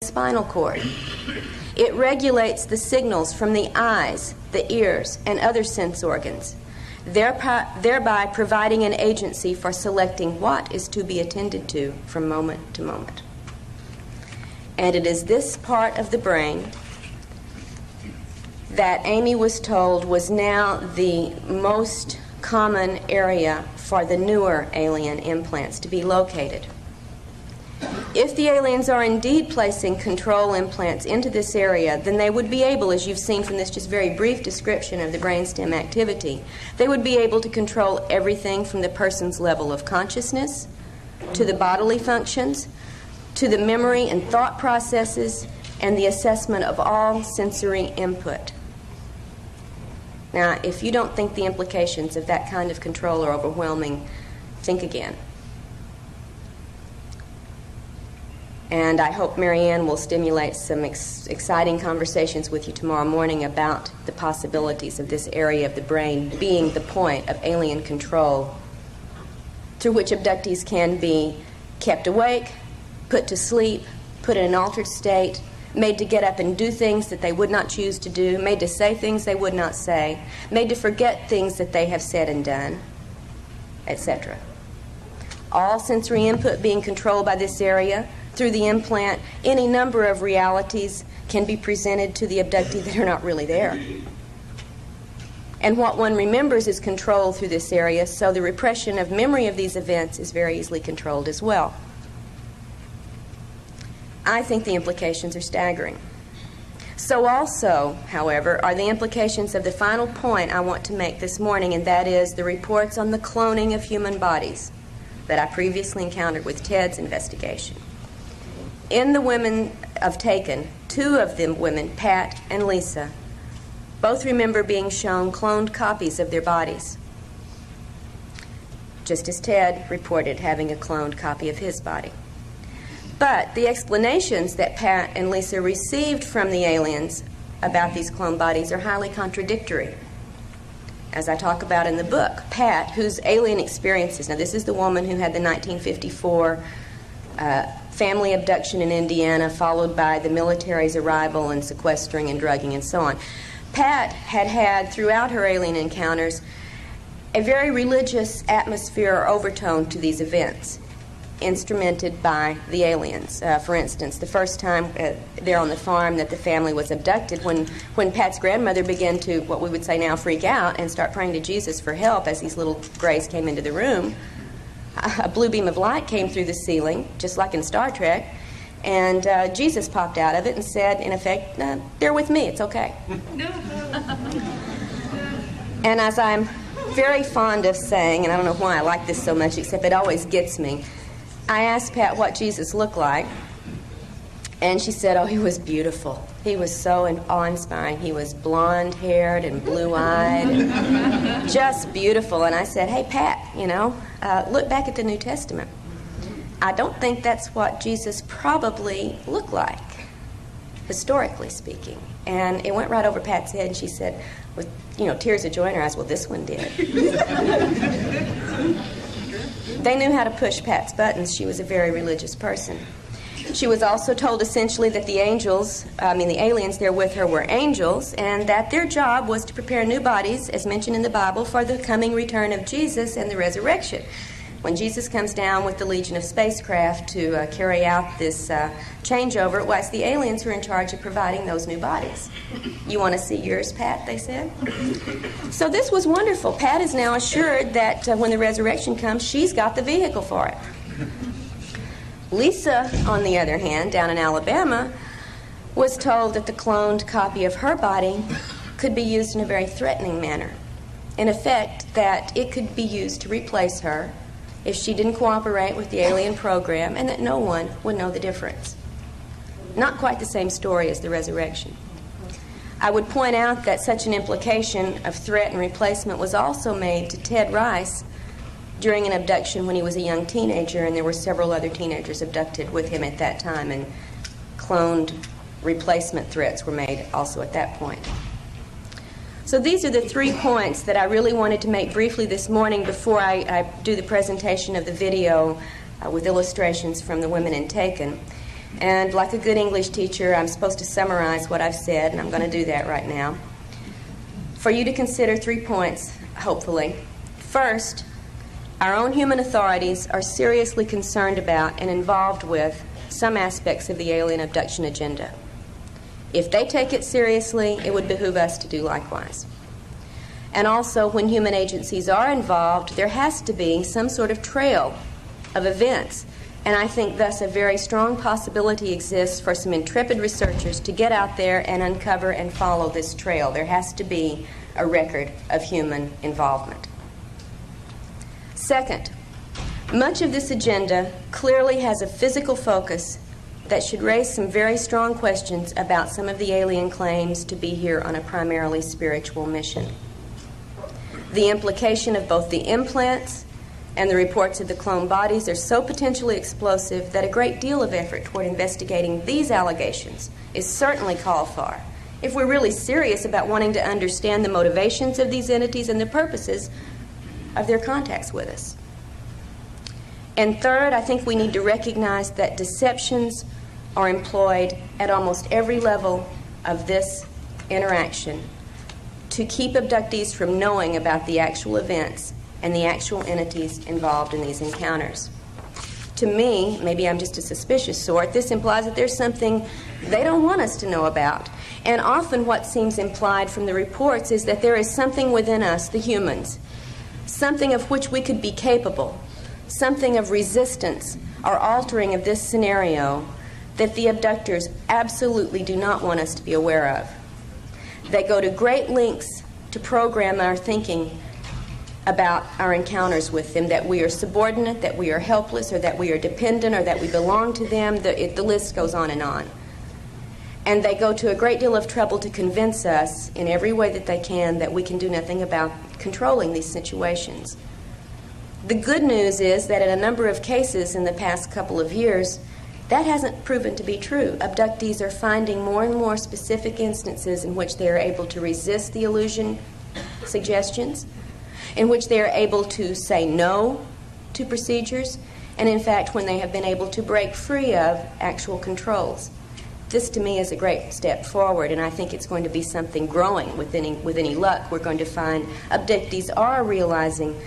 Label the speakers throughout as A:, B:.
A: spinal cord. It regulates the signals from the eyes, the ears, and other sense organs, thereby providing an agency for selecting what is to be attended to from moment to moment. And it is this part of the brain that Amy was told was now the most common area for the newer alien implants to be located. If the aliens are indeed placing control implants into this area, then they would be able, as you've seen from this just very brief description of the brainstem activity, they would be able to control everything from the person's level of consciousness to the bodily functions, to the memory and thought processes, and the assessment of all sensory input. Now, if you don't think the implications of that kind of control are overwhelming, think again. And I hope Marianne will stimulate some exciting conversations with you tomorrow morning about the possibilities of this area of the brain being the point of alien control through which abductees can be kept awake, put to sleep, put in an altered state, made to get up and do things that they would not choose to do, made to say things they would not say, made to forget things that they have said and done, etc. All sensory input being controlled by this area. Through the implant, any number of realities can be presented to the abductee that are not really there. And what one remembers is controlled through this area, so the repression of memory of these events is very easily controlled as well. I think the implications are staggering. So also, however, are the implications of the final point I want to make this morning, and that is the reports on the cloning of human bodies that I previously encountered with Ted's investigation. In the women of Taken, two of them women, Pat and Lisa, both remember being shown cloned copies of their bodies, just as Ted reported having a cloned copy of his body. But the explanations that Pat and Lisa received from the aliens about these cloned bodies are highly contradictory. As I talk about in the book, Pat, whose alien experiences, now this is the woman who had the 1954 family abduction in Indiana, followed by the military's arrival and sequestering and drugging and so on. Pat had had, throughout her alien encounters, a very religious atmosphere or overtone to these events, instrumented by the aliens. For instance, the first time there on the farm that the family was abducted, when Pat's grandmother began to, what we would say now, freak out and start praying to Jesus for help as these little grays came into the room, a blue beam of light came through the ceiling, just like in Star Trek, and Jesus popped out of it and said, in effect, they're with me, it's okay. And as I'm very fond of saying, and I don't know why I like this so much, except it always gets me, I asked Pat what Jesus looked like, and she said, oh, he was beautiful. He was so awe-inspiring. He was blonde-haired and blue-eyed, and just beautiful. And I said, hey, Pat, look back at the New Testament. I don't think that's what Jesus probably looked like, historically speaking. And it went right over Pat's head, and she said, with tears of joy in her eyes, well, this one did. They knew how to push Pat's buttons. She was a very religious person. She was also told essentially that the aliens there with her were angels, and that their job was to prepare new bodies, as mentioned in the Bible, for the coming return of Jesus and the resurrection. When Jesus comes down with the legion of spacecraft to carry out this changeover, it was the aliens who are in charge of providing those new bodies. You want to see yours, Pat, they said? So this was wonderful. Pat is now assured that when the resurrection comes, she's got the vehicle for it. Lisa, on the other hand, down in Alabama, was told that the cloned copy of her body could be used in a very threatening manner. In effect, that it could be used to replace her if she didn't cooperate with the alien program, and that no one would know the difference. Not quite the same story as the resurrection. I would point out that such an implication of threat and replacement was also made to Ted Rice during an abduction when he was a young teenager, and there were several other teenagers abducted with him at that time, and cloned replacement threats were made also at that point. So these are the 3 points that I really wanted to make briefly this morning before I do the presentation of the video with illustrations from the women in Taken. And like a good English teacher, I'm supposed to summarize what I've said, and I'm going to do that right now. For you to consider 3 points, hopefully. First, our own human authorities are seriously concerned about and involved with some aspects of the alien abduction agenda. If they take it seriously, it would behoove us to do likewise. And also, when human agencies are involved, there has to be some sort of trail of events. And I think thus a very strong possibility exists for some intrepid researchers to get out there and uncover and follow this trail. There has to be a record of human involvement. Second, much of this agenda clearly has a physical focus that should raise some very strong questions about some of the alien claims to be here on a primarily spiritual mission. The implication of both the implants and the reports of the clone bodies are so potentially explosive that a great deal of effort toward investigating these allegations is certainly called for if we're really serious about wanting to understand the motivations of these entities and the purposes of their contacts with us. And third, I think we need to recognize that deceptions are employed at almost every level of this interaction to keep abductees from knowing about the actual events and the actual entities involved in these encounters. To me, maybe I'm just a suspicious sort, this implies that there's something they don't want us to know about. And often what seems implied from the reports is that there is something within us, the humans, something of which we could be capable, something of resistance or altering of this scenario that the abductors absolutely do not want us to be aware of. They go to great lengths to program our thinking about our encounters with them, that we are subordinate, that we are helpless, or that we are dependent, or that we belong to them. The list goes on. And they go to a great deal of trouble to convince us in every way that they can that we can do nothing about controlling these situations. The good news is that in a number of cases in the past couple of years, that hasn't proven to be true. Abductees are finding more and more specific instances in which they are able to resist the illusion suggestions, in which they are able to say no to procedures, and in fact when they have been able to break free of actual controls. This to me is a great step forward, and I think it's going to be something growing with any luck. We're going to find abductees are realizing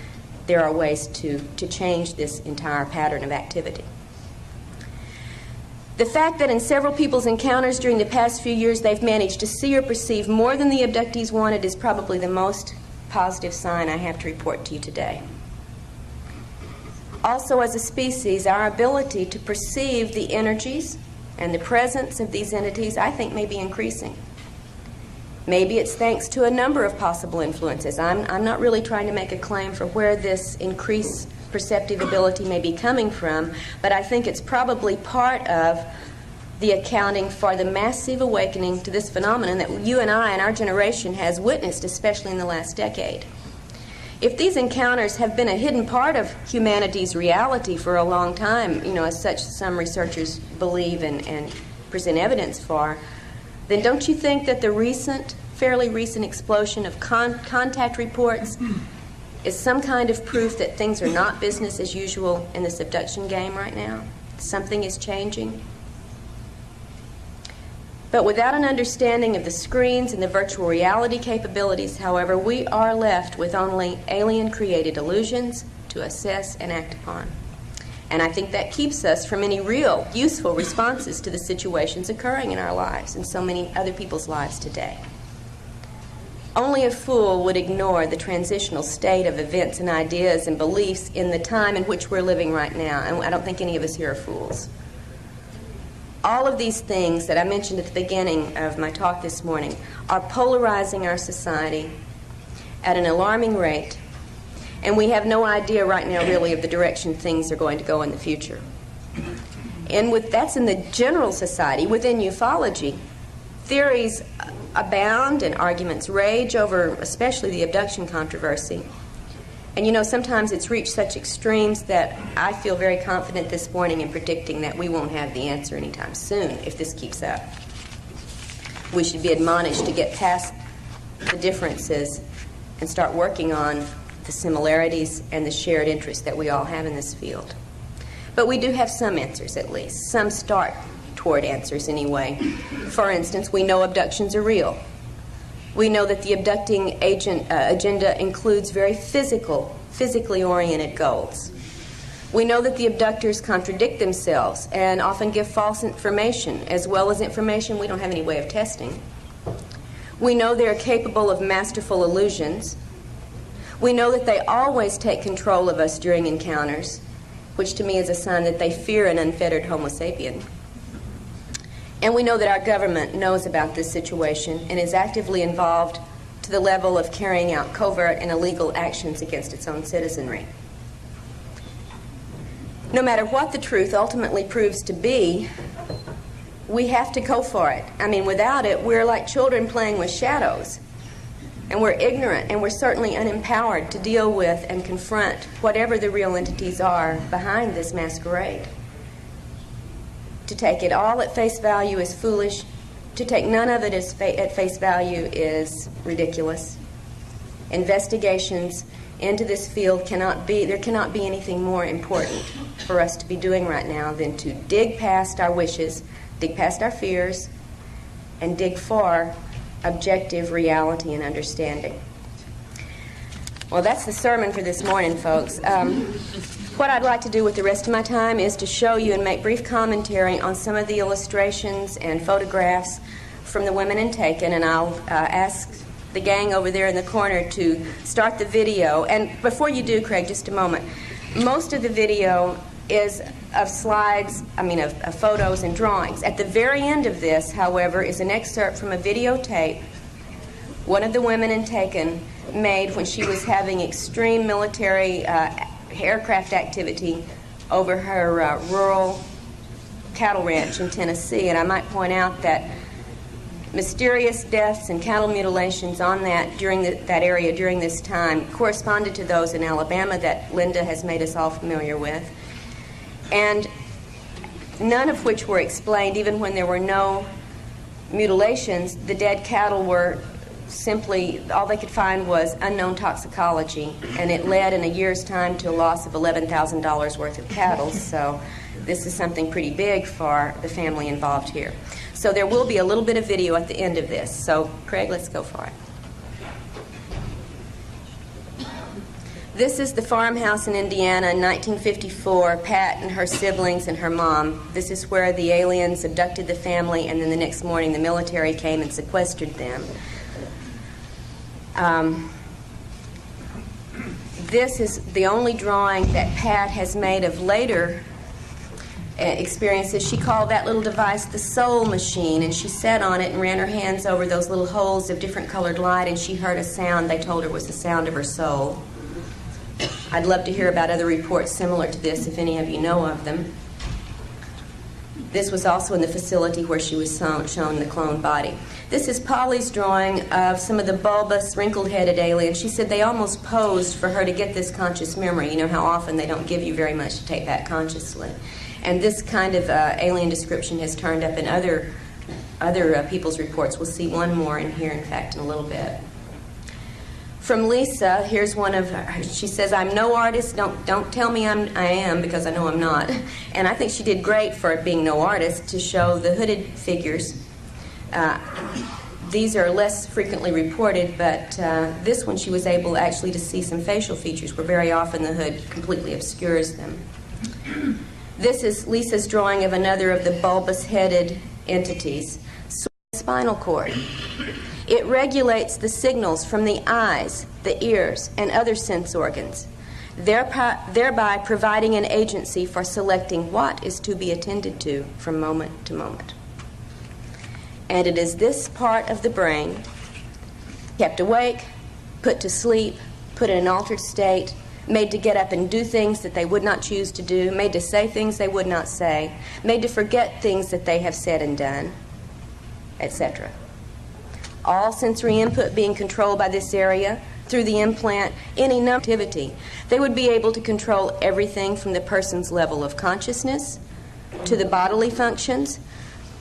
A: there are ways to change this entire pattern of activity. The fact that in several people's encounters during the past few years they've managed to see or perceive more than the abductees wanted is probably the most positive sign I have to report to you today. Also, as a species, our ability to perceive the energies and the presence of these entities, I think, may be increasing. Maybe it's thanks to a number of possible influences. I'm not really trying to make a claim for where this increased perceptive ability may be coming from, but I think it's probably part of the accounting for the massive awakening to this phenomenon that you and I and our generation has witnessed, especially in the last decade. If these encounters have been a hidden part of humanity's reality for a long time, as such some researchers believe and present evidence for, then don't you think that the fairly recent explosion of contact reports is some kind of proof that things are not business as usual in this abduction game right now? Something is changing. But without an understanding of the screens and the virtual reality capabilities, however, we are left with only alien-created illusions to assess and act upon. And I think that keeps us from any real, useful responses to the situations occurring in our lives and so many other people's lives today. Only a fool would ignore the transitional state of events and ideas and beliefs in the time in which we're living right now, and I don't think any of us here are fools. All of these things that I mentioned at the beginning of my talk this morning are polarizing our society at an alarming rate, and we have no idea right now really of the direction things are going to go in the future. And that's in the general society. Within ufology, theories abound and arguments rage over especially the abduction controversy. And sometimes it's reached such extremes that I feel very confident this morning in predicting that we won't have the answer anytime soon if this keeps up. We should be admonished to get past the differences and start working on the similarities and the shared interests that we all have in this field. But we do have some answers, at least, some start report answers anyway. For instance, we know abductions are real. We know that the abducting agenda includes very physically oriented goals. We know that the abductors contradict themselves and often give false information, as well as information we don't have any way of testing. We know they are capable of masterful illusions. We know that they always take control of us during encounters, which to me is a sign that they fear an unfettered Homo sapien. And we know that our government knows about this situation and is actively involved to the level of carrying out covert and illegal actions against its own citizenry. No matter what the truth ultimately proves to be, we have to go for it. I mean, without it, we're like children playing with shadows. And we're ignorant, and we're certainly unempowered to deal with and confront whatever the real entities are behind this masquerade. To take it all at face value is foolish. To take none of it at face value is ridiculous. Investigations into this field cannot be anything more important for us to be doing right now than to dig past our wishes, dig past our fears, and dig for objective reality and understanding. Well, that's the sermon for this morning, folks. What I'd like to do with the rest of my time is to show you and make brief commentary on some of the illustrations and photographs from the women in Taken, and I'll ask the gang over there in the corner to start the video. And before you do, Craig, just a moment. Most of the video is of slides, of photos and drawings. At the very end of this, however, is an excerpt from a videotape one of the women in Taken made when she was having extreme military aircraft activity over her rural cattle ranch in Tennessee. And I might point out that mysterious deaths and cattle mutilations on that area during this time corresponded to those in Alabama that Linda has made us all familiar with, and none of which were explained. Even when there were no mutilations, the dead cattle were simply, all they could find was unknown toxicology, and it led in a year's time to a loss of $11,000 worth of cattle. So this is something pretty big for the family involved here. So there will be a little bit of video at the end of this. So Craig, let's go for it. This is the farmhouse in Indiana in 1954, Pat and her siblings and her mom. This is where the aliens abducted the family, and then the next morning the military came and sequestered them. This is the only drawing that Pat has made of later experiences. She called that little device the soul machine, and she sat on it and ran her hands over those little holes of different colored light, and she heard a sound they told her was the sound of her soul. I'd love to hear about other reports similar to this if any of you know of them. This was also in the facility where she was shown the cloned body. This is Polly's drawing of some of the bulbous, wrinkled-headed aliens. She said they almost posed for her to get this conscious memory. You know how often they don't give you very much to take that consciously. And this kind of alien description has turned up in other people's reports. We'll see one more in here, in fact, in a little bit. From Lisa, here's one of her. She says, "I'm no artist. Don't tell me I am, because I know I'm not." And I think she did great for being no artist to show the hooded figures. These are less frequently reported, but this one she was able actually to see some facial features, where very often the hood completely obscures them. This is Lisa's drawing of another of the bulbous-headed entities, spinal cord. It regulates the signals from the eyes, the ears, and other sense organs, thereby providing an agency for selecting what is to be attended to from moment to moment. And it is this part of the brain, kept awake, put to sleep, put in an altered state, made to get up and do things that they would not choose to do, made to say things they would not say, made to forget things that they have said and done, etc. All sensory input being controlled by this area through the implant, any number of activity. They would be able to control everything from the person's level of consciousness to the bodily functions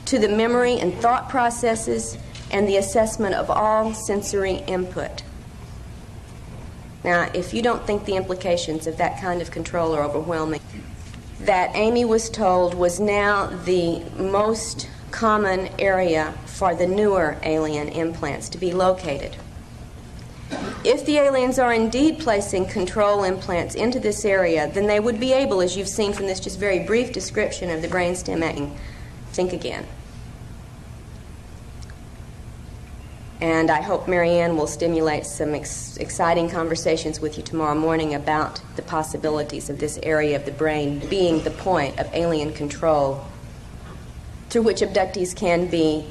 A: to the memory and thought processes and the assessment of all sensory input. Now, if you don't think the implications of that kind of control are overwhelming, that Amy was told was now the most common area for the newer alien implants to be located. If the aliens are indeed placing control implants into this area, then they would be able, as you've seen from this just very brief description of the brainstem acting, think again. And I hope Marianne will stimulate some exciting conversations with you tomorrow morning about the possibilities of this area of the brain being the point of alien control through which abductees can be